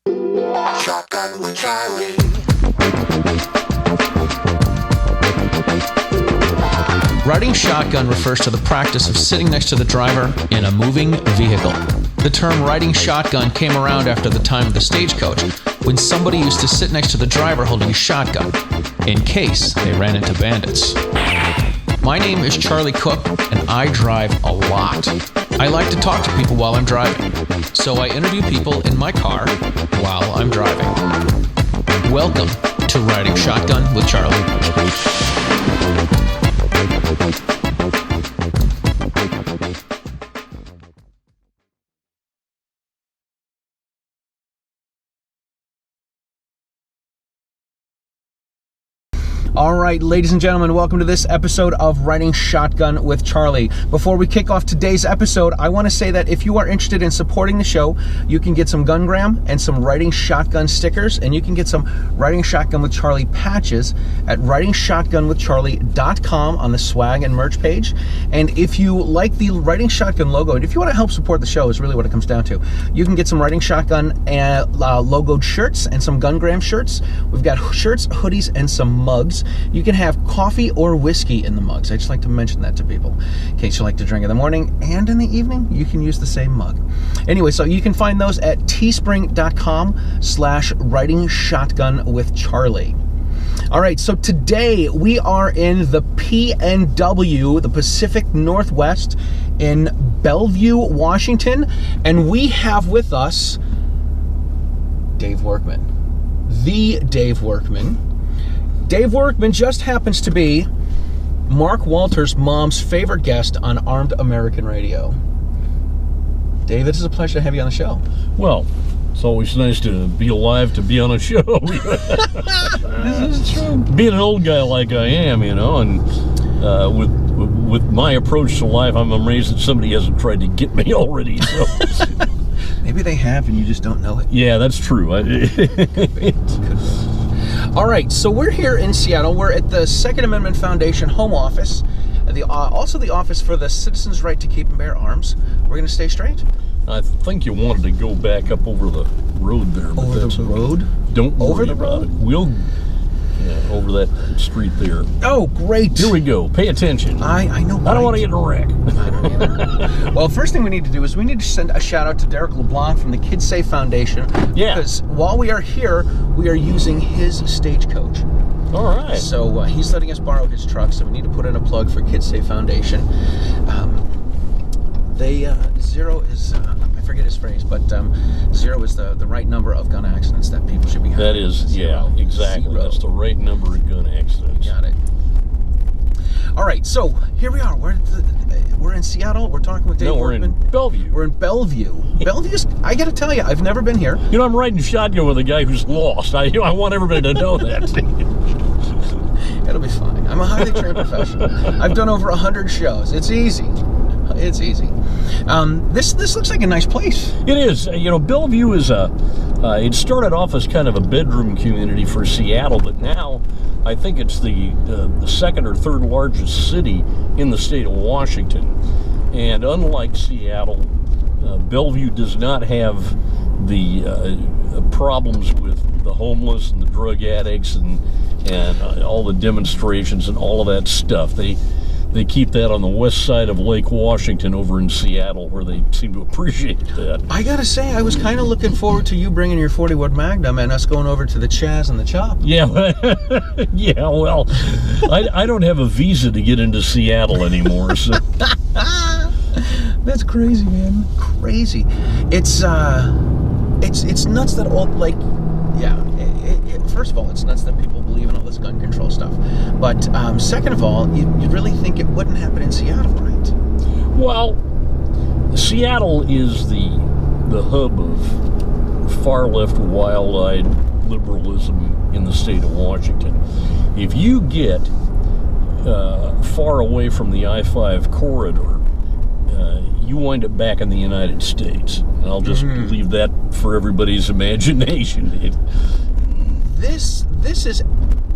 Shotgun with Charlie. Riding shotgun refers to the practice of sitting next to the driver in a moving vehicle. The term riding shotgun came around after the time of the stagecoach, when somebody used to sit next to the driver holding a shotgun, in case they ran into bandits. My name is Charlie Cook, and I drive a lot. I like to talk to people while I'm driving, so I interview people in my car while I'm driving. Welcome to Riding Shotgun with Charlie. All right, ladies and gentlemen, welcome to this episode of Riding Shotgun with Charlie. Before we kick off today's episode, I want to say that if you are interested in supporting the show, you can get some Gungram and some Riding Shotgun stickers, and you can get some Riding Shotgun with Charlie patches at ridingshotgunwithcharlie.com on the swag and merch page. And if you like the Riding Shotgun logo, and if you want to help support the show, is really what it comes down to, you can get some Riding Shotgun logoed shirts and some Gungram shirts. We've got shirts, hoodies, and some mugs. You can have coffee or whiskey in the mugs. I just like to mention that to people. In case you like to drink in the morning and in the evening, you can use the same mug. Anyway, so you can find those at teespring.com/Riding Shotgun with Charlie. All right, so today we are in the PNW, the Pacific Northwest, in Bellevue, Washington, and we have with us Dave Workman. The Dave Workman. Dave Workman just happens to be Mark Walter's mom's favorite guest on Armed American Radio. Dave, it is a pleasure to have you on the show. Well, it's always nice to be alive to be on a show. This is true. Being an old guy like I am, you know, and with my approach to life, I'm amazed that somebody hasn't tried to get me already. So. Maybe they have and you just don't know it. Yeah, that's true. All right, so we're here in Seattle. We're at the Second Amendment Foundation home office, also the office for the Citizens' Right to Keep and Bear Arms. We're going to stay straight. I think you wanted to go back up over the road there. But over the road? Don't worry about it. We'll over that street there. Oh, great. Here we go. Pay attention. I know. Right. I don't want to get in a wreck. I don't either. Well, first thing we need to do is we need to send a shout out to Derek LeBlanc from the Kids Safe Foundation. Yeah. Because while we are here, we are using his stagecoach. All right. So he's letting us borrow his truck, so we need to put in a plug for Kids Safe Foundation. Zero is, I forget his phrase, but zero is the right number of gun accidents that people should be having. That is, zero. Yeah, exactly. Zero. That's the right number of gun accidents. Got it. All right, so here we are. We're in Seattle. We're talking with Dave Workman. We're in Bellevue. We're in Bellevue. Bellevue's, I got to tell you, I've never been here. You know, I'm riding shotgun with a guy who's lost. I want everybody to know that. It'll be fine. I'm a highly trained professional. I've done over 100 shows. It's easy. It's easy. This looks like a nice place. It is. You know, Bellevue is it started off as kind of a bedroom community for Seattle, but now I think it's the second or third largest city in the state of Washington. And unlike Seattle, Bellevue does not have the problems with the homeless and the drug addicts and all the demonstrations and all of that stuff. They keep that on the west side of Lake Washington over in Seattle, where they seem to appreciate that. I gotta say, I was kind of looking forward to you bringing your 40-wood Magnum and us going over to the Chaz and the Chop. Yeah, yeah. Well, I don't have a visa to get into Seattle anymore. So. That's crazy, man. Crazy. It's nuts that all first of all, it's nuts that people believe in all this gun control stuff. But second of all, you really think it wouldn't happen in Seattle, right? Well, Seattle is the hub of far-left, wild-eyed liberalism in the state of Washington. If you get far away from the I-5 corridor, you wind up back in the United States. And I'll just leave that for everybody's imagination. This is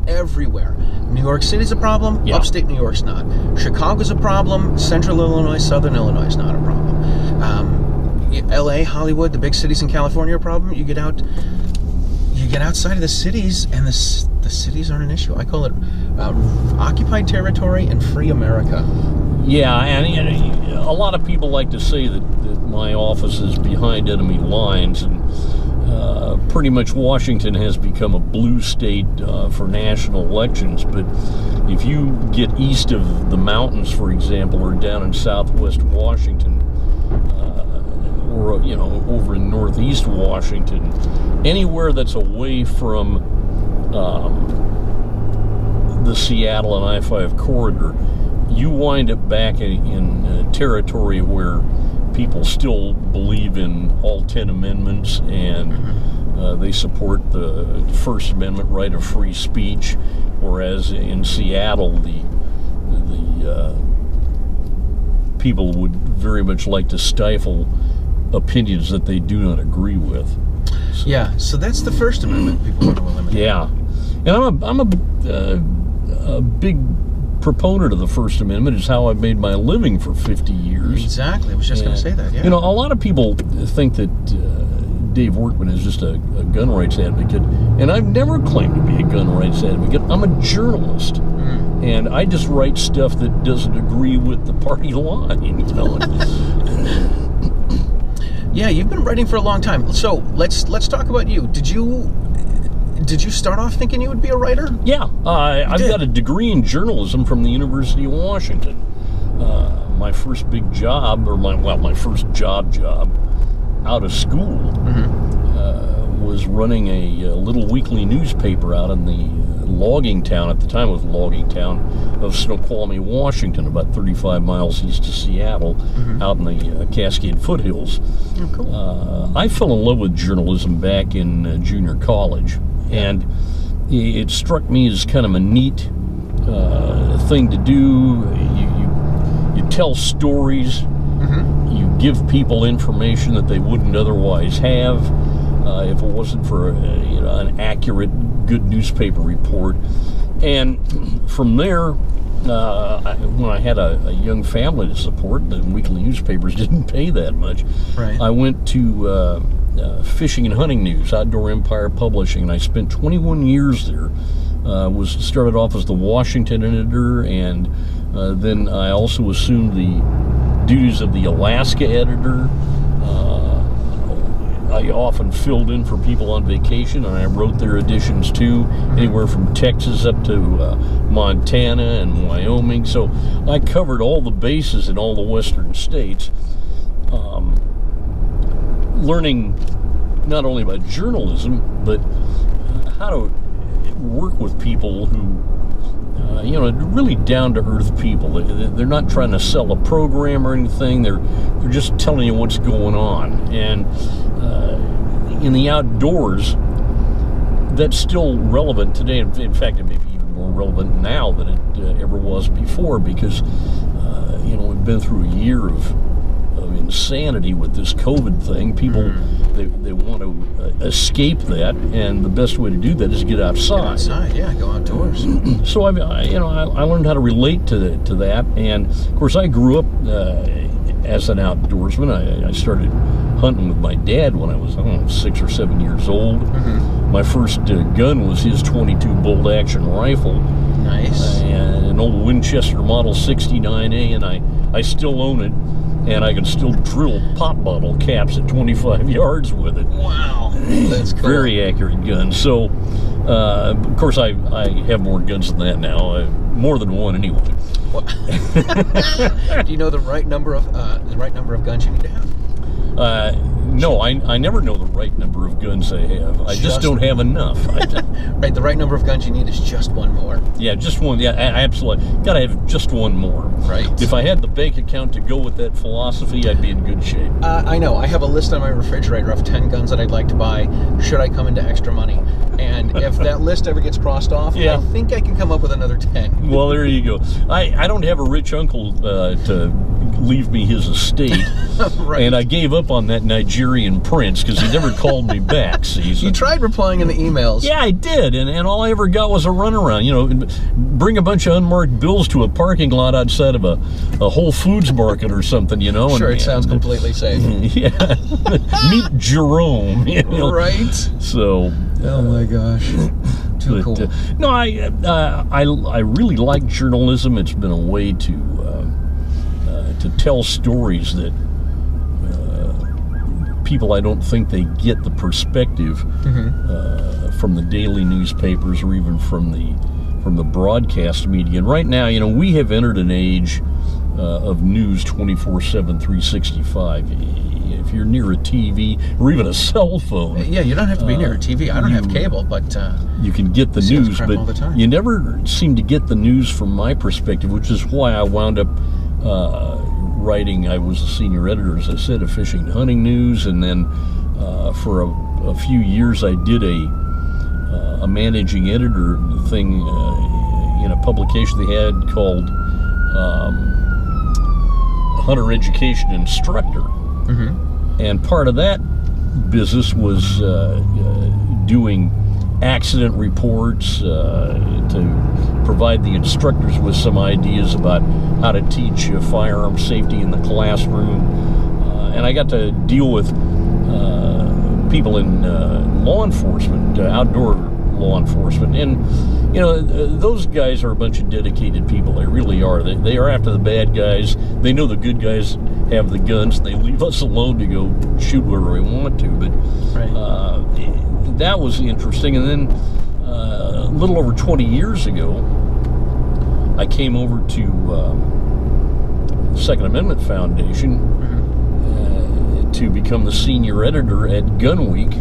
everywhere. New York City's a problem. Yeah. Upstate New York's not. Chicago's a problem. Central Illinois, Southern Illinois is not a problem. L.A., Hollywood, the big cities in California are a problem. You get outside of the cities, and the cities aren't an issue. I call it occupied territory and free America. Yeah, and a lot of people like to say that my office is behind enemy lines, and pretty much Washington has become a blue state for national elections. But if you get east of the mountains, for example, or down in southwest Washington, or over in northeast Washington, anywhere that's away from the Seattle and I-5 corridor, you wind up back in territory where people still believe in all 10 amendments, and they support the First Amendment right of free speech, whereas in Seattle, the people would very much like to stifle opinions that they do not agree with. So, yeah, so that's the First Amendment people want to eliminate. Yeah, and I'm a big proponent of the First Amendment. It's how I've made my living for 50 years. Exactly, I was just going to say that, yeah. A lot of people think that Dave Workman is just a gun rights advocate, and I've never claimed to be a gun rights advocate. I'm a journalist, and I just write stuff that doesn't agree with the party line, Yeah, you've been writing for a long time. So let's talk about you. Did you start off thinking you would be a writer? Yeah, I've got a degree in journalism from the University of Washington. My first big job, or my first job out of school, was running a little weekly newspaper out in the logging town, at the time it was logging town, of Snoqualmie, Washington, about 35 miles east of Seattle, out in the Cascade foothills. Oh, cool. I fell in love with journalism back in junior college, and it struck me as kind of a neat thing to do. You tell stories, you give people information that they wouldn't otherwise have if it wasn't for an accurate, good newspaper report. And from there, when I had a young family to support, the weekly newspapers didn't pay that much. Right. I went to Fishing and Hunting News, Outdoor Empire Publishing, and I spent 21 years there. Started off as the Washington editor, and then I also assumed the duties of the Alaska editor. I often filled in for people on vacation, and I wrote their editions too, anywhere from Texas up to Montana and Wyoming. So I covered all the bases in all the western states, learning not only about journalism, but how to work with people who, really down-to-earth people. They're not trying to sell a program or anything. They're just telling you what's going on. And in the outdoors, that's still relevant today. In fact, it may be even more relevant now than it ever was before, because we've been through a year of insanity with this COVID thing. People, they want to escape that, and the best way to do that is get outside. Go outdoors. So I learned how to relate to that, and of course I grew up as an outdoorsman. I started hunting with my dad when I was 6 or 7 years old. My first gun was his .22 bolt-action rifle. Nice. And an old Winchester Model 69A, and I still own it. And I can still drill pop bottle caps at 25 yards with it. Wow, that's cool. Very accurate gun. So, of course, I have more guns than that now. More than one, anyway. Do you know the right number of guns you need to have? No, I never know the right number of guns I have. I just don't have enough. Right, the right number of guns you need is just one more. Yeah, just one. Yeah, absolutely. Got to have just one more. Right. If I had the bank account to go with that philosophy, I'd be in good shape. I know. I have a list on my refrigerator of 10 guns that I'd like to buy should I come into extra money. And if that list ever gets crossed off, Yeah. I think I can come up with another 10. Well, there you go. I don't have a rich uncle to leave me his estate, Right. and I gave up on that Nigerian prince because he never called me back. See, so. You tried replying in the emails. Yeah, I did, and all I ever got was a runaround. You know, bring a bunch of unmarked bills to a parking lot outside of a Whole Foods market or something. You know, Sure, it sounds completely safe. Yeah, meet Jerome. You know? Right. So. Oh my gosh. Too cool. No, I really like journalism. It's been a way to tell stories that people, I don't think they get the perspective from the daily newspapers or even from the broadcast media. And right now, you know, we have entered an age of news 24/7, 365. If you're near a TV or even a cell phone, Yeah, you don't have to be near a TV. I don't have cable, but you can get the news, crap all the but time. you never seem to get the news from my perspective, which is why I wound up writing. I was a senior editor, as I said, of Fishing and Hunting News, and then for a few years I did a managing editor thing in a publication they had called Hunter Education Instructor. And part of that business was doing accident reports to provide the instructors with some ideas about how to teach firearm safety in the classroom. And I got to deal with people in law enforcement, outdoor law enforcement. And, you know, those guys are a bunch of dedicated people. They really are. They are after the bad guys. They know the good guys have the guns. They leave us alone to go shoot wherever we want to. But that was interesting. And then a little over 20 years ago, I came over to Second Amendment Foundation to become the senior editor at Gun Week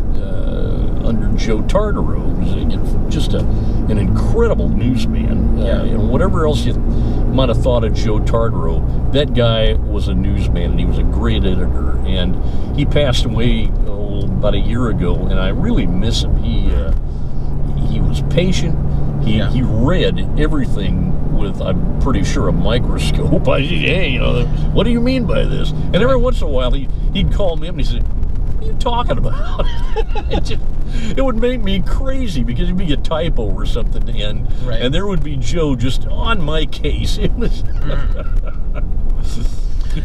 under Joe Tartareau, who was just an incredible newsman. And whatever else you might have thought of Joe Tartareau, that guy was a newsman, and he was a great editor. And he passed away about a year ago, and I really miss him. He was patient. He read everything with, I'm pretty sure, a microscope. Hey, you know, what do you mean by this? And every once in a while, he'd call me up and he said, "What are you talking about?" It would make me crazy because it'd be a typo or something, and there would be Joe just on my case. It was,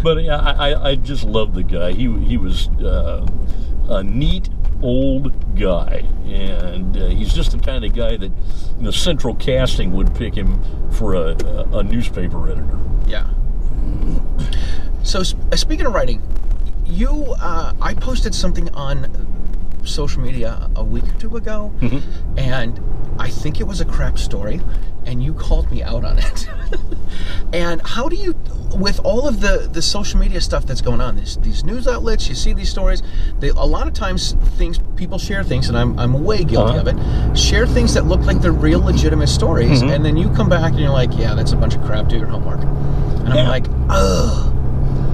but I just loved the guy. He was a neat old guy, and he's just the kind of guy that, you know, Central Casting would pick him for a newspaper editor. Yeah. So speaking of writing, I posted something on social media a week or two ago, and I think it was a crap story, and you called me out on it. And how do you, with all of the social media stuff that's going on, these news outlets, you see these stories, a lot of times people share things, and I'm way guilty of it, share things that look like they're real legitimate stories, and then you come back and you're like, yeah, that's a bunch of crap, do your homework. And I'm like, ugh,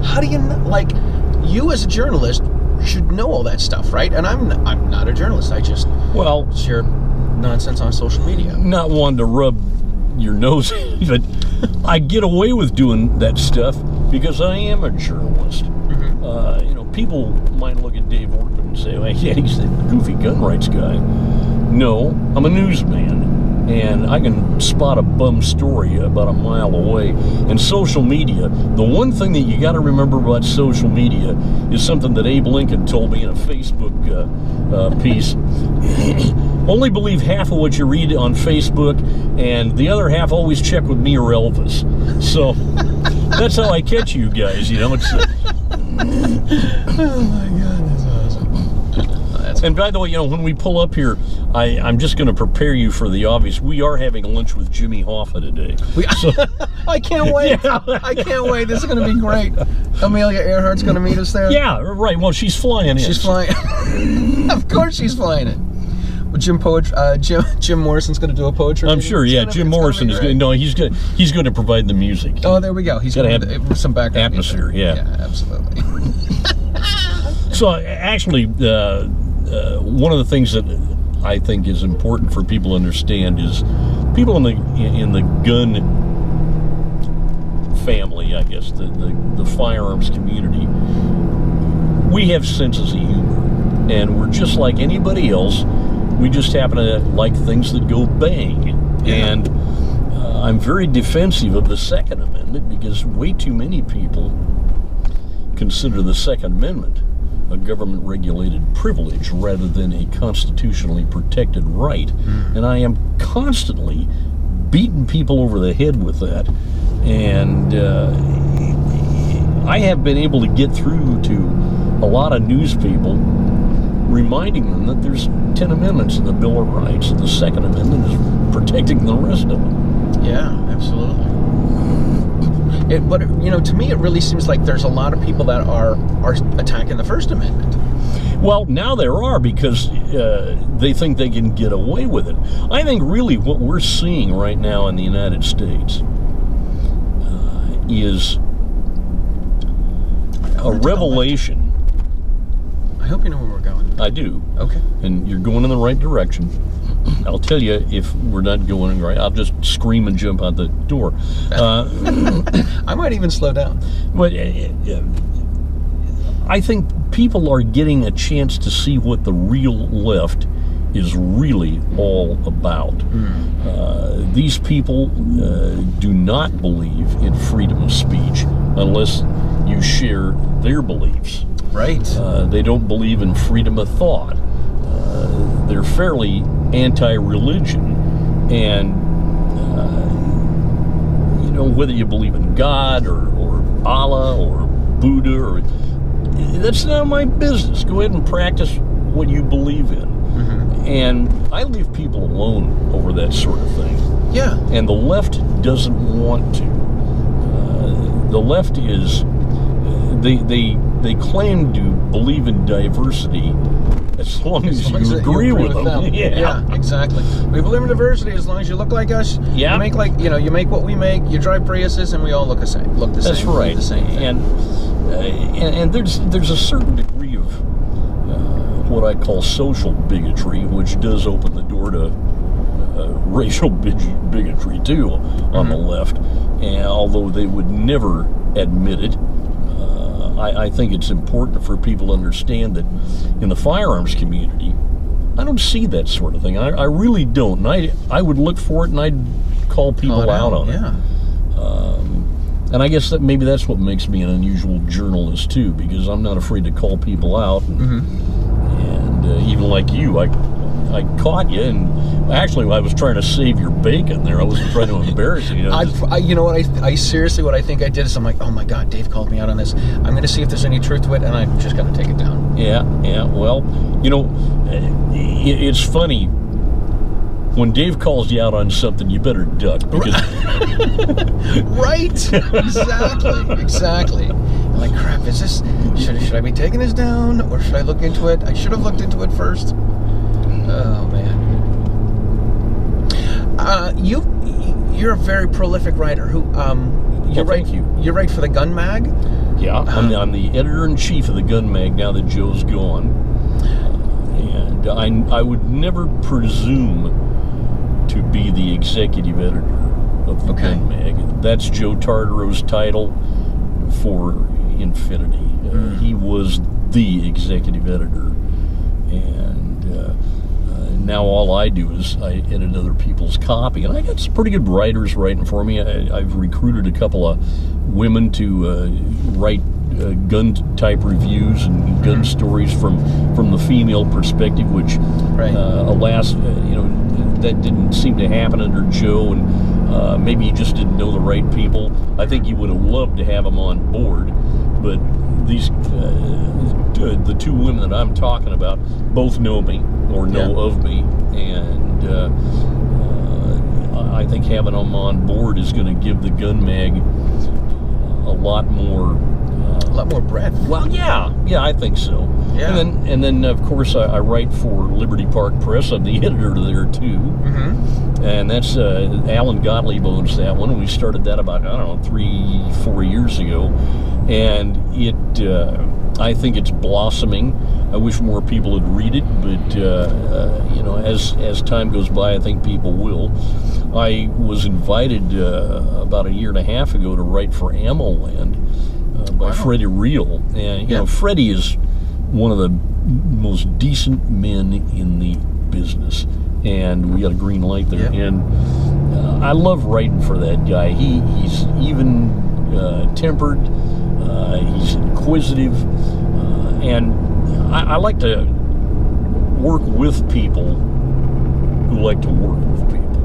how do you, like, you as a journalist should know all that stuff, right? And I'm not a journalist. I just share nonsense on social media. Not one to rub your nose in, but I get away with doing that stuff because I am a journalist. You know, people might look at Dave Workman and say, well, yeah, he's the goofy gun rights guy. No, I'm a newsman, and I can spot a bum story about a mile away. And social media, the one thing that you got to remember about social media is something that Abe Lincoln told me in a Facebook piece. Only believe half of what you read on Facebook, and the other half always check with me or Elvis. So that's how I catch you guys, you know. It's oh my God, that's awesome. And by the way, you know, when we pull up here, I'm just going to prepare you for the obvious. We are having lunch with Jimmy Hoffa today. I can't wait. Yeah. I can't wait. This is going to be great. Amelia Earhart's going to meet us there. Yeah, right. Well, she's flying in. She's flying. Of course she's flying in. Well, Jim Morrison's going to do a poetry. I'm sure. Yeah, Jim Morrison is going. No, he's going to provide the music. Oh, there we go. He's going to have some background atmosphere. Yeah, absolutely. So actually, one of the things that I think is important for people to understand is people in the gun family, I guess, the firearms community, we have senses of humor, and we're just like anybody else. We just happen to like things that go bang. Yeah. And I'm very defensive of the Second Amendment because way too many people consider the Second Amendment a government-regulated privilege rather than a constitutionally protected right. And I am constantly beating people over the head with that. And I have been able to get through to a lot of news people reminding them that there's 10 amendments in the Bill of Rights, and the Second Amendment is protecting the rest of them. Yeah, absolutely. But to me, it really seems like there's a lot of people that are attacking the First Amendment. Well, now there are, because they think they can get away with it. I think really what we're seeing right now in the United States is a revelation. I hope you know where we're going. I do. Okay. And you're going in the right direction. I'll tell you if we're not going right. I'll just scream and jump out the door. I might even slow down. But I think people are getting a chance to see what the real left is really all about. These people do not believe in freedom of speech unless you share their beliefs. Right. They don't believe in freedom of thought. They're fairly anti-religion, and whether you believe in God or Allah or Buddha, or that's not my business. Go ahead and practice what you believe in. And I leave people alone over that sort of thing. Yeah. And the left doesn't want to. The left is they claim to believe in diversity as long as you agree with them. Yeah, exactly. We believe in diversity as long as you look like us. Yeah. You make you make what we make. You drive Priuses, and we all look the same. That's right. The same thing. And there's a certain degree of what I call social bigotry, which does open the door to racial bigotry too on the left. And although they would never admit it, I think it's important for people to understand that in the firearms community, I don't see that sort of thing. I really don't. And I would look for it, and I'd call people out on it. And I guess that maybe that's what makes me an unusual journalist too, because I'm not afraid to call people out. And even like you, I caught you, and actually I was trying to save your bacon there. I wasn't trying to embarrass you. I seriously, what I think I did is I'm like, oh my God, Dave called me out on this. I'm going to see if there's any truth to it, and I'm just going to take it down. Yeah. Well, it's funny. When Dave calls you out on something, you better duck. Because right. Exactly. I'm like, crap, is this, should I be taking this down, or should I look into it? I should have looked into it first. Oh, man. You're a very prolific writer. Thank you. You write for the Gun Mag? Yeah, I'm the editor-in-chief of the Gun Mag now that Joe's gone. And I would never presume to be the executive editor of the Gun Mag. That's Joe Tartaro's title for infinity. He was the executive editor. And now all I do is I edit other people's copy. And I got some pretty good writers writing for me. I've recruited a couple of women to write gun-type reviews and gun stories from the female perspective, which, alas, that didn't seem to happen under Joe, and maybe he just didn't know the right people. I think he would have loved to have them on board, but these the two women that I'm talking about both know me or know of me, and I think having them on board is going to give the Gun Mag a lot more breadth. Well, yeah, I think so. Yeah. And then of course I write for Liberty Park Press. I'm the editor there too. And that's Alan Gottlieb owns that one. We started that about 3-4 years ago, and it I think it's blossoming. I wish more people would read it, but as time goes by, I think people will. I was invited about a year and a half ago to write for Ammoland by Freddie Reel, and Freddie is one of the most decent men in the business, and we got a green light there, and I love writing for that guy. He's even tempered, he's inquisitive, and I like to work with people who like to work with people,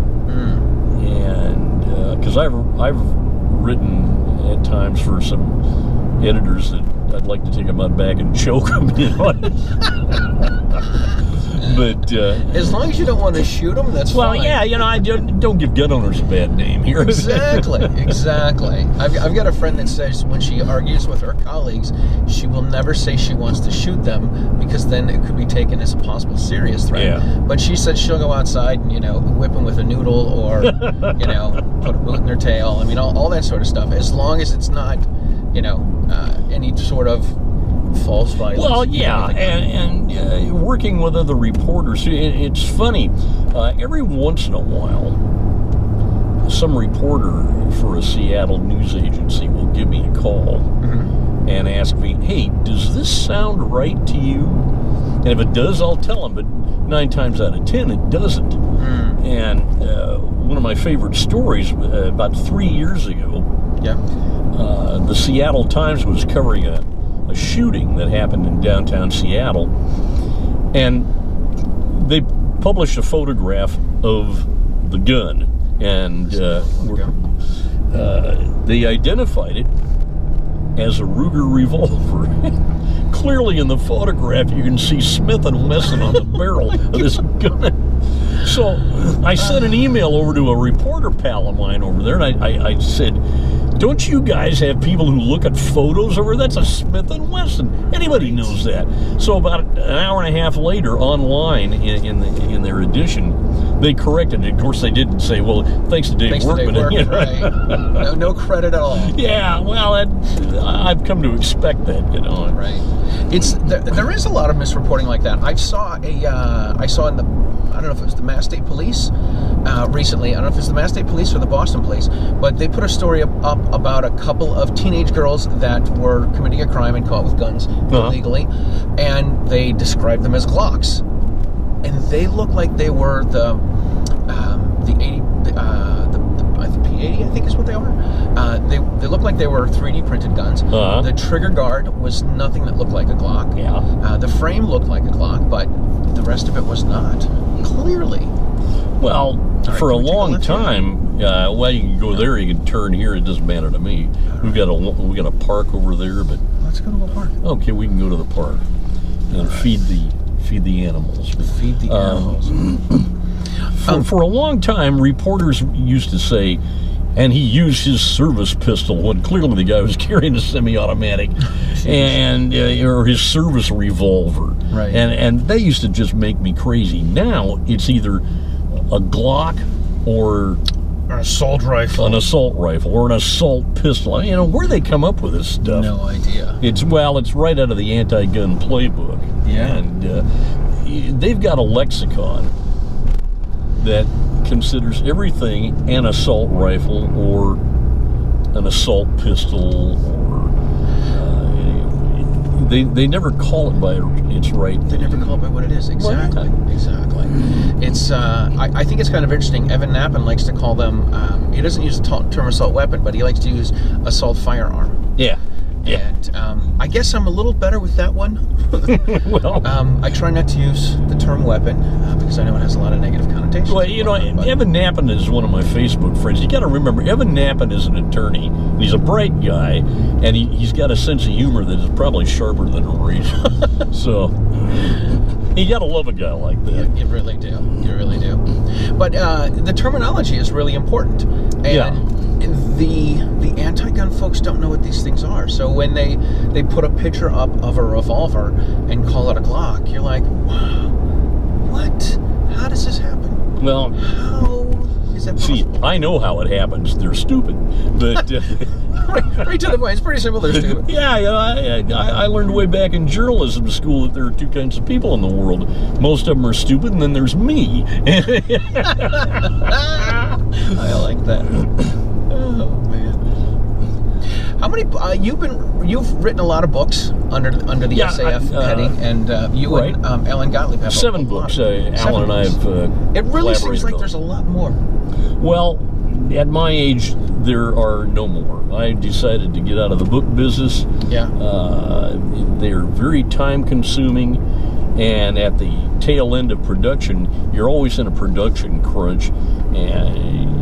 and because I've written at times for some editors that I'd like to take them out back and choke them, But as long as you don't want to shoot them, that's fine. Well, yeah, I don't give gun owners a bad name here. Exactly. I've got a friend that says when she argues with her colleagues, she will never say she wants to shoot them because then it could be taken as a possible serious threat. Yeah. But she said she'll go outside and whip them with a noodle or put a boot in their tail. I mean, all that sort of stuff. As long as it's not any sort of false violence. Well, yeah, and working with other reporters, it's funny. Every once in a while, some reporter for a Seattle news agency will give me a call and ask me, "Hey, does this sound right to you?" And if it does, I'll tell them. But 9 times out of 10, it doesn't. And one of my favorite stories, about 3 years ago, the Seattle Times was covering a shooting that happened in downtown Seattle, and they published a photograph of the gun, and they identified it as a Ruger revolver. Clearly in the photograph you can see Smith & Wesson on the barrel of this gun. So I sent an email over to a reporter pal of mine over there, and I said, "Don't you guys have people who look at photos over? That's a Smith & Wesson. Anybody knows that." So about an hour and a half later, online in their edition, they corrected it. Of course, they didn't say, "Well, thanks to Dave Workman." Right. No credit at all. Yeah, well, I've come to expect that, Right. There is a lot of misreporting like that. I saw in the, I don't know if it was the Mass State Police recently. I don't know if it's the Mass State Police or the Boston Police, but they put a story up about a couple of teenage girls that were committing a crime and caught with guns illegally, and they described them as Glocks, and they looked like they were the P80, I think is what they are. They looked like they were 3D printed guns. The trigger guard was nothing that looked like a Glock. The frame looked like a Glock, but the rest of it was not. Clearly. Well, for a long time, you can go there, you can turn here. It doesn't matter to me. We got a park over there, but let's go to a park. Okay, we can go to the park and feed the animals. Feed the animals. For a long time, reporters used to say, and he used his service pistol when clearly the guy was carrying a semi-automatic, and or his service revolver. Right. And they used to just make me crazy. Now it's either a Glock or an assault rifle, or an assault pistol. Where they come up with this stuff? No idea. It's right out of the anti-gun playbook. Yeah. And they've got a lexicon that considers everything an assault rifle or an assault pistol, or they never call it by its right. They never call it by what it is. Exactly. Exactly. It's I think it's kind of interesting. Evan Knappen likes to call them. He doesn't use the term assault weapon, but he likes to use assault firearm. Yeah. And I guess I'm a little better with that one. Well, I try not to use the term weapon because I know it has a lot of negative connotations. Well, Evan Knappen is one of my Facebook friends. You got to remember, Evan Knappen is an attorney. He's a bright guy, and he's got a sense of humor that is probably sharper than a razor. So you got to love a guy like that. You really do. You really do. But the terminology is really important. And the anti-gun folks don't know what these things are. So when they put a picture up of a revolver and call it a Glock, you're like, wow, what? How does this happen? Well, how is that possible? See, I know how it happens. They're stupid, but right to the point. It's pretty simple. They're stupid. yeah, I learned way back in journalism school that there are two kinds of people in the world. Most of them are stupid, and then there's me. I like that. Oh man. How many? You've written a lot of books under the SAF heading, and you right. and Alan Gottlieb have 7 books. Alan and I have. It really seems like on. there's a lot more. Well, at my age, there are no more. I decided to get out of the book business. Yeah. They're very time-consuming, and at the tail end of production, you're always in a production crunch, and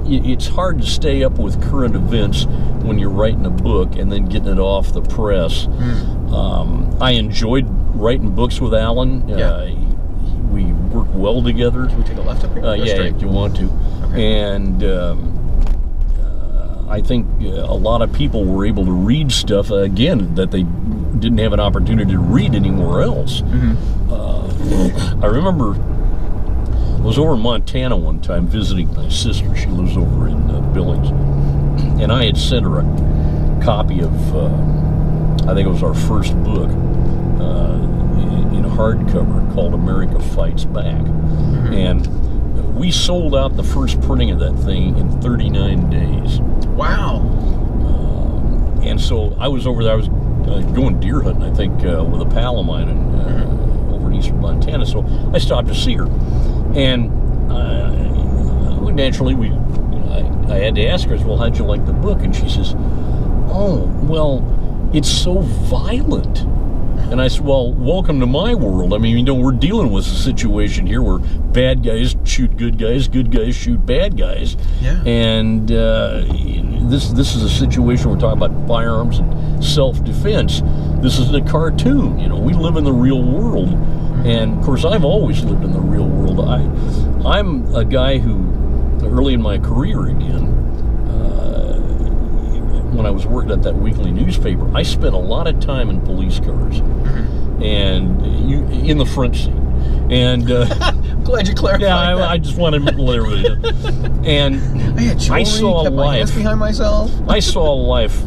it's hard to stay up with current events when you're writing a book and then getting it off the press. I enjoyed writing books with Alan. We work well together. Can we take a left up here? Yeah, if you want to. Okay. And I think a lot of people were able to read stuff, again, that they didn't have an opportunity to read anywhere else. I remember I was over in Montana one time visiting my sister. She lives over in Billings. And I had sent her a copy of, I think it was our first book, in hardcover called America Fights Back. And we sold out the first printing of that thing in 39 days. Wow. And so I was over there, I was going deer hunting, I think, with a pal of mine over in eastern Montana. So I stopped to see her. And naturally, I had to ask her, well, how'd you like the book? And she says, oh, well, it's so violent. And I said, well, welcome to my world. I mean, we're dealing with a situation here where bad guys shoot good guys shoot bad guys. Yeah. And this is a situation we're talking about firearms and self-defense. This is a cartoon. We live in the real world. And, of course, I've always lived in the real world. I'm a guy who, early in my career again, when I was working at that weekly newspaper, I spent a lot of time in police cars, and in the front seat. And I'm glad you clarified that. I just wanted to let everybody know. And I saw kept my hands behind myself. I saw life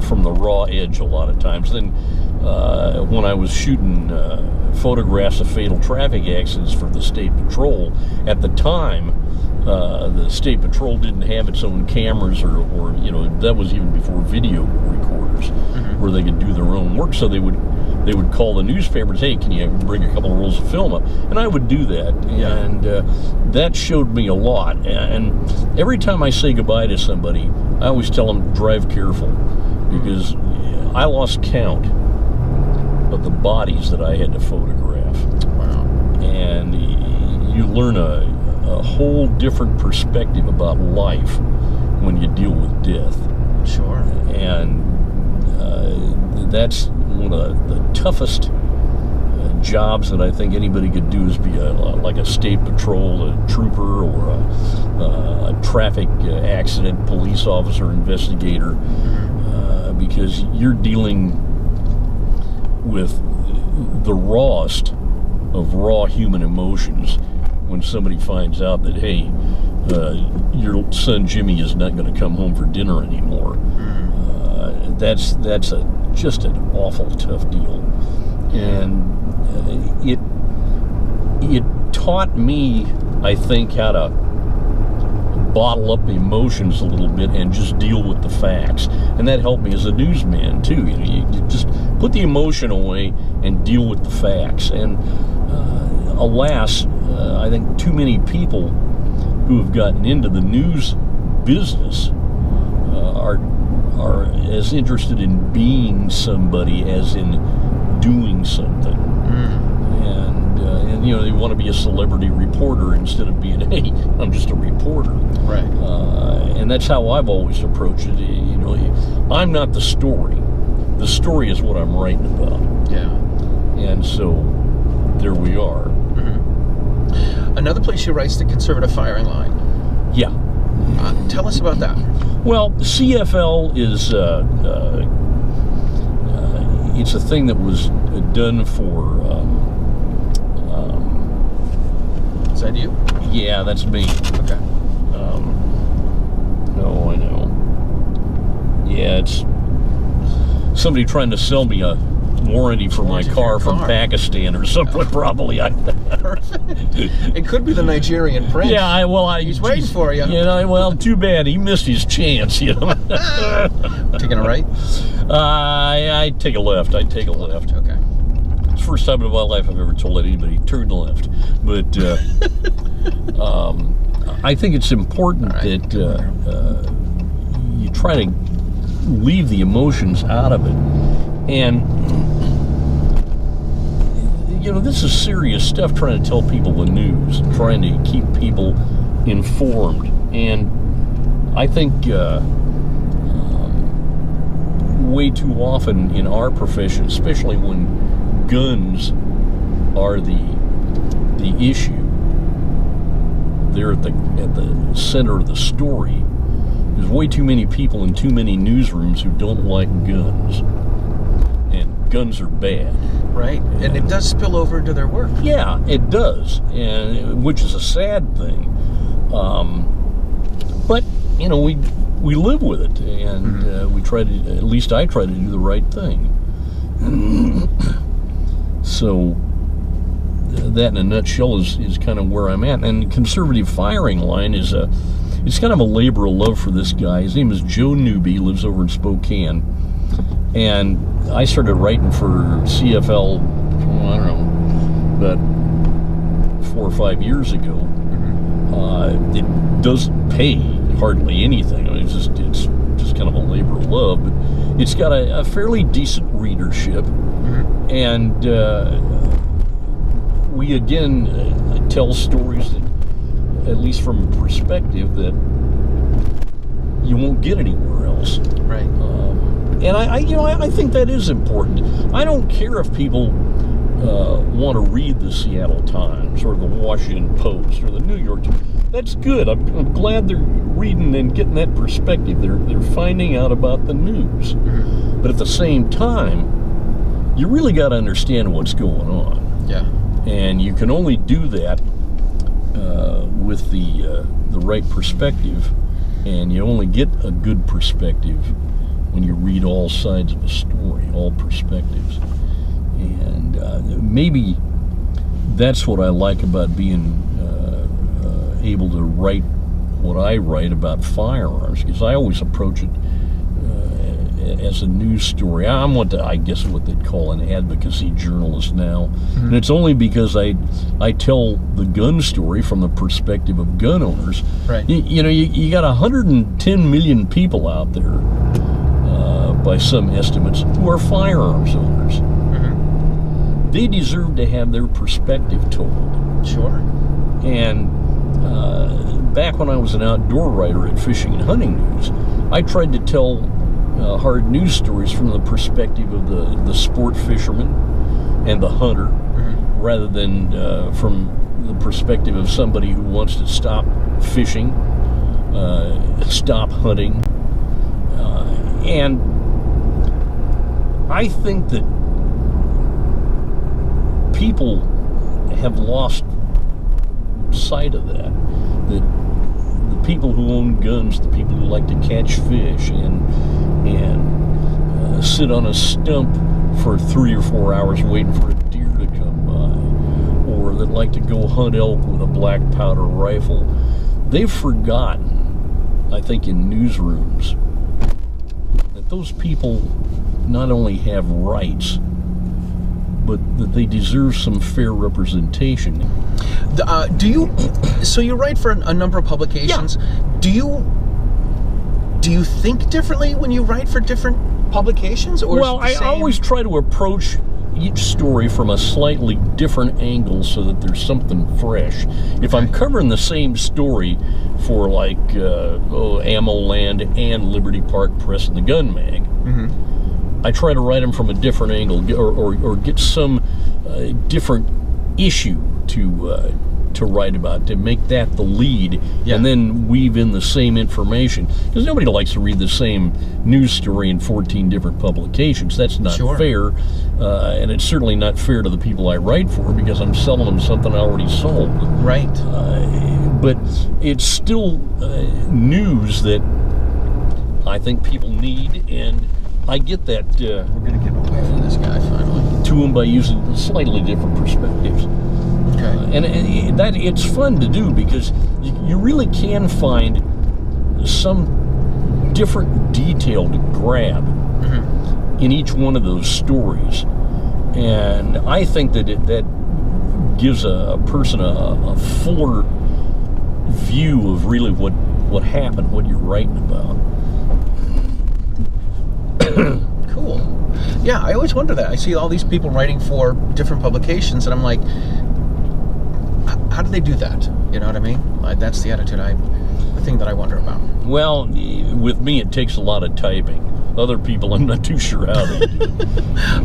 from the raw edge a lot of times. Then when I was shooting photographs of fatal traffic accidents for the State Patrol, at the time, the State Patrol didn't have its own cameras, or that was even before video recorders, where they could do their own work. So they would call the newspaper and say, hey, can you bring a couple of rolls of film up? And I would do that, and that showed me a lot. And every time I say goodbye to somebody, I always tell them, drive careful, because I lost count of the bodies that I had to photograph. Wow. And you learn a whole different perspective about life when you deal with death. Sure. And that's one of the toughest jobs that I think anybody could do, is be like a State Patrol trooper, or a traffic accident police officer, investigator, because you're dealing with the rawest of raw human emotions when somebody finds out that, hey, your son Jimmy is not going to come home for dinner anymore. That's just an awful tough deal. And it taught me, I think, how to bottle up emotions a little bit and just deal with the facts. And that helped me as a newsman too. You just put the emotion away and deal with the facts. And alas, I think too many people who have gotten into the news business are as interested in being somebody as in doing something. And they want to be a celebrity reporter instead of being, hey, I'm just a reporter. Right. And that's how I've always approached it. I'm not the story. The story is what I'm writing about. Yeah. And so there we are. Another place you write's the Conservative Firing Line. Yeah. Tell us about that. Well, CFL is it's a thing that was done for. Is that you? Yeah, that's me. Okay. No, I know. Yeah, it's somebody trying to sell me a warranty for my car from Pakistan or somewhere, probably. It could be the Nigerian prince. Yeah, he's waiting for you. Well, too bad he missed his chance. Taking a right? I take a left. Okay. It's the first time in my life I've ever told anybody turn left. But I think it's important that you try to leave the emotions out of it. And this is serious stuff, trying to tell people the news, trying to keep people informed. And I think way too often in our profession, especially when guns are the issue, they're at the center of the story. There's way too many people in too many newsrooms who don't like guns. And guns are bad. Right. And it does spill over into their work. Yeah, it does, and which is a sad thing. But we live with it, and we try to. At least I try to do the right thing. So that, in a nutshell, is kind of where I'm at. And Conservative Firing Line is it's kind of a labor of love for this guy. His name is Joe Newby. Lives over in Spokane, and I started writing for CFL, I don't know, about 4 or 5 years ago. It doesn't pay hardly anything. I mean, it's just kind of a labor of love, but it's got a fairly decent readership, and we again tell stories that, at least from a perspective, that you won't get anywhere else. Right. And I think that is important. I don't care if people want to read the Seattle Times or the Washington Post or the New York Times. That's good. I'm glad they're reading and getting that perspective. They're finding out about the news. But at the same time, you really got to understand what's going on. Yeah. And you can only do that with the right perspective, and you only get a good perspective when you read all sides of a story, all perspectives. And maybe that's what I like about being able to write what I write about firearms, because I always approach it as a news story. I'm what they'd call an advocacy journalist now. And it's only because I tell the gun story from the perspective of gun owners. Right. You got 110 million people out there, by some estimates, who are firearms owners. They deserve to have their perspective told. Sure. And back when I was an outdoor writer at Fishing and Hunting News, I tried to tell hard news stories from the perspective of the sport fisherman and the hunter, rather than from the perspective of somebody who wants to stop fishing, stop hunting. And I think that people have lost sight of that. That the people who own guns, the people who like to catch fish and sit on a stump for 3 or 4 hours waiting for a deer to come by, or that like to go hunt elk with a black powder rifle, they've forgotten, I think, in newsrooms, that those people not only have rights, but that they deserve some fair representation. So you write for a number of publications. Yeah. Do you think differently when you write for different publications? Or well, I always try to approach each story from a slightly different angle so that there's something fresh. If I'm covering the same story for like Ammoland and Liberty Park Press and the Gun Mag, I try to write them from a different angle, or get some different issue to to write about, to make that the lead, Yeah. and then weave in the same information. Because nobody likes to read the same news story in 14 different publications. That's not Sure. fair, and it's certainly not fair to the people I write for, because I'm selling them something I already sold. Right. But it's still news that I think people need, and I get that We're going to get away from this guy finally. to them by using slightly different perspectives. Okay. And that it's fun to do, because you really can find some different detail to grab in each one of those stories. And I think that that gives a person a fuller view of really what happened, what you're writing about. Cool. Yeah, I always wonder that. I see all these people writing for different publications, and I'm like, how do they do that? You know what I mean? That's the attitude the thing that I wonder about. Well, with me, it takes a lot of typing. Other people, I'm not too sure how they do.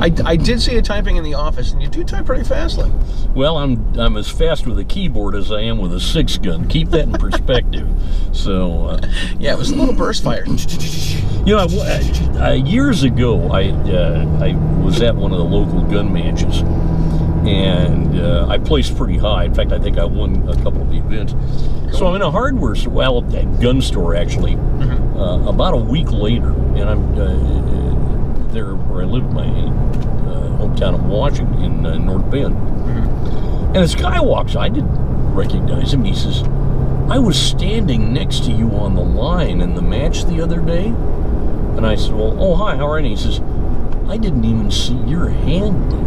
I did see you typing in the office, and you do type pretty fastly. Well, I'm as fast with a keyboard as I am with a 6-gun. Keep that in perspective. So, Yeah, it was a little burst fire. you know, years ago, I was at one of the local gun matches, and I placed pretty high. In fact, I think I won a couple of events. So I'm in a hardware store, well, a gun store actually, about a week later, and I'm there where I live in my hometown of Washington, in North Bend. And this guy walks, I didn't recognize him. He says, "I was standing next to you on the line in the match the other day." And I said, "Well, oh, hi, how are you?" And he says, "I didn't even see your hand move."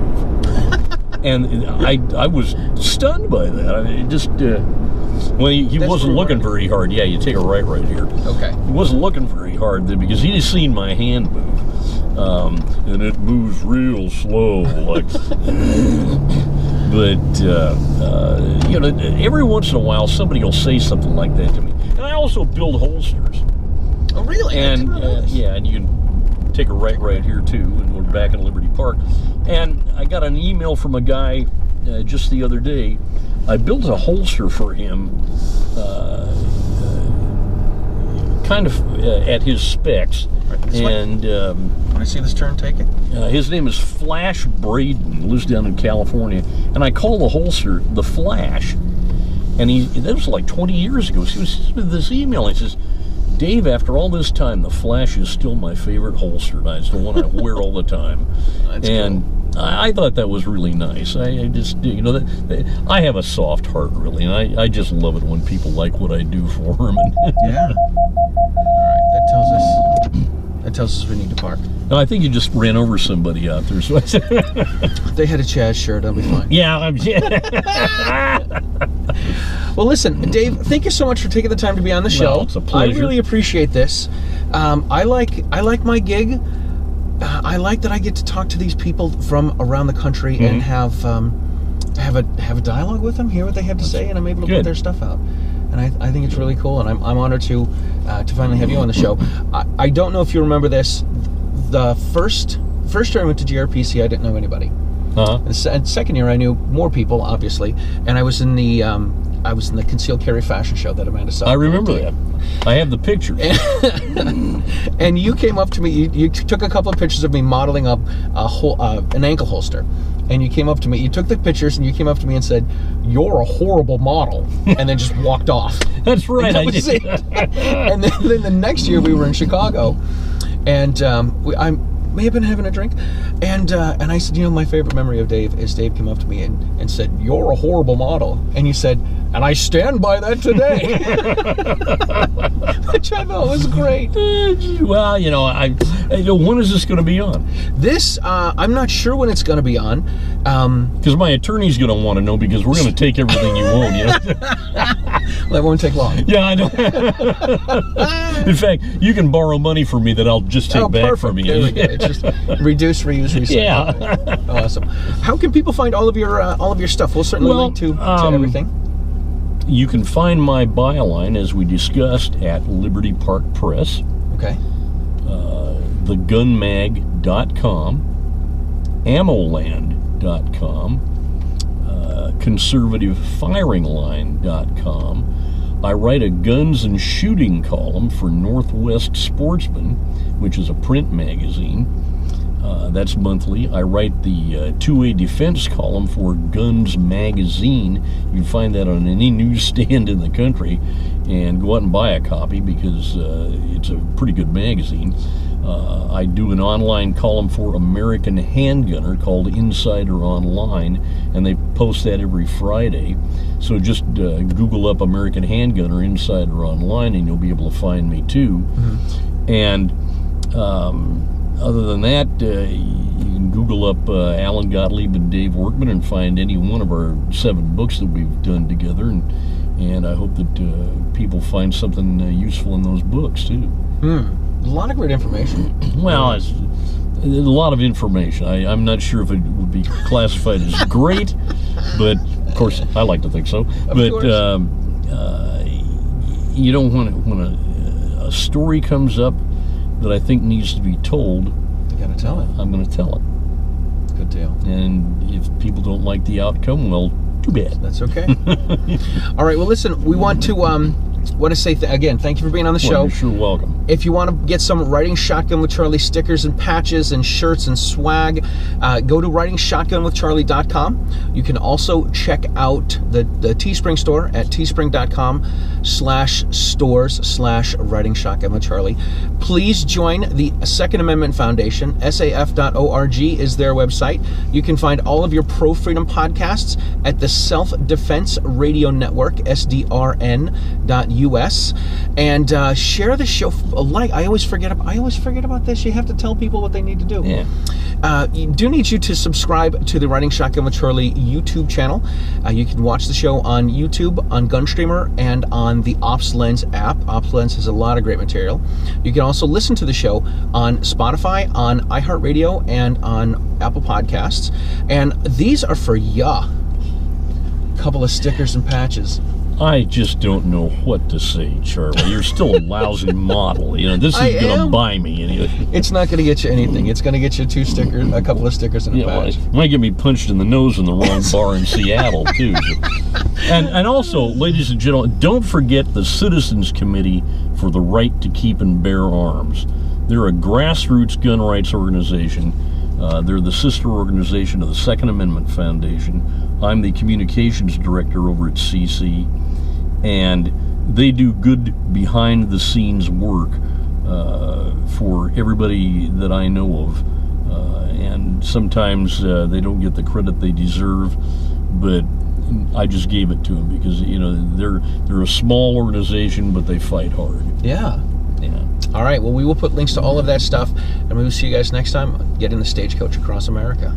And I was stunned by that. I mean, it just, well, he wasn't looking very hard. Yeah, you take a right here. Okay. He wasn't looking very hard then, because he had seen my hand move. And it moves real slow, like. But, you know, every once in a while, somebody will say something like that to me. And I also build holsters. Oh, really? And, yeah, and you can take a right here, too, and we're back in Liberty Park. And I got an email from a guy just the other day. I built a holster for him, kind of at his specs. Right, this way. And Want to see this turn taken? his name is Flash Braden, lives down in California. And I call the holster the Flash. And that was like 20 years ago. So he was with this email. He says, "Dave, after all this time, the Flash is still my favorite holster. And it's the one I wear all the time." That's and I thought that was really nice. I just, you know, I have a soft heart, really, and I just love it when people like what I do for them. Yeah. All right, that tells us we need to park. No, I think you just ran over somebody out there. So They had a Chaz shirt. I'll be fine. yeah, Well, listen, Dave, thank you so much for taking the time to be on the show. Well, it's a pleasure. I really appreciate this. I like my gig. I like that I get to talk to these people from around the country and have a dialogue with them, hear what they have to say, and I'm able to put their stuff out. And I think it's really cool, and I'm honored to finally have you on the show. I don't know if you remember this. The first year I went to GRPC, I didn't know anybody. And second year I knew more people, obviously, and I was in the concealed carry fashion show that Amanda saw. I remember that. I have the pictures. And you came up to me. You took a couple of pictures of me modeling up an ankle holster. And you came up to me. You took the pictures, and you came up to me and said, "You're a horrible model," and then just walked off. That's right. And that was it. And then the next year we were in Chicago, and I may have been having a drink, and I said, you know, my favorite memory of Dave is Dave came up to me and said, "You're a horrible model," and you said, "And I stand by that today," which I thought was great. Well, you know, when is this going to be on? This I'm not sure when it's going to be on, because my attorney's going to want to know, because we're going to take everything you own. You know? Well, that won't take long. Yeah, I know. In fact, you can borrow money from me that I'll just take back from you. There we go. It's just reduce, reuse, recycle. Yeah. Awesome. How can people find all of your stuff? We'll certainly link to everything. You can find my byline, as we discussed, at Liberty Park Press. Okay. thegunmag.com, ammoland.com, conservativefiringline.com. I write a guns and shooting column for Northwest Sportsman, which is a print magazine. That's monthly. I write the two-way defense column for Guns Magazine. You can find that on any newsstand in the country, and go out and buy a copy because it's a pretty good magazine. I do an online column for American Handgunner called Insider Online, and they post that every Friday. So just Google up American Handgunner Insider Online, and you'll be able to find me too. Mm-hmm. And other than that, you can Google up Alan Gottlieb and Dave Workman and find any one of our 7 books that we've done together. And I hope that people find something useful in those books too. A lot of great information. Well, it's a lot of information. I'm not sure if it would be classified as great, but of course I like to think so. But you don't want when a story comes up that I think needs to be told, you gotta tell it. I'm going to tell it. Good deal. And if people don't like the outcome, well, too bad. That's okay. All right. Well, listen. We want to say again, thank you for being on the show. You're sure welcome. If you want to get some Riding Shotgun with Charlie stickers and patches and shirts and swag, go to writingshotgunwithcharlie.com. You can also check out the Teespring store at teespring.com/stores/Riding Shotgun with Charlie. Please join the Second Amendment Foundation. SAF.org is their website. You can find all of your pro-freedom podcasts at the Self-Defense Radio Network, SDRN.us. And share the show. I always forget about this. You have to tell people what they need to do. Yeah. You do need you to subscribe to the Riding Shotgun with Charlie YouTube channel. You can watch the show on YouTube, on Gunstreamer, and on the OpsLens app. OpsLens has a lot of great material. You can also listen to the show on Spotify, on iHeartRadio, and on Apple Podcasts. And these are for ya. Couple of stickers and patches. I just don't know what to say, Charlie. You're still a lousy model. This is going to buy me anything. It's not going to get you anything. It's going to get you a couple of stickers and a patch. It might get me punched in the nose in the wrong bar in Seattle, too. And also, ladies and gentlemen, don't forget the Citizens Committee for the Right to Keep and Bear Arms. They're a grassroots gun rights organization. They're the sister organization of the Second Amendment Foundation. I'm the communications director over at CC, and they do good behind-the-scenes work for everybody that I know of. And sometimes they don't get the credit they deserve, but I just gave it to them because they're a small organization, but they fight hard. Yeah. All right, well, we will put links to all of that stuff, and we will see you guys next time. Get in the stagecoach across America.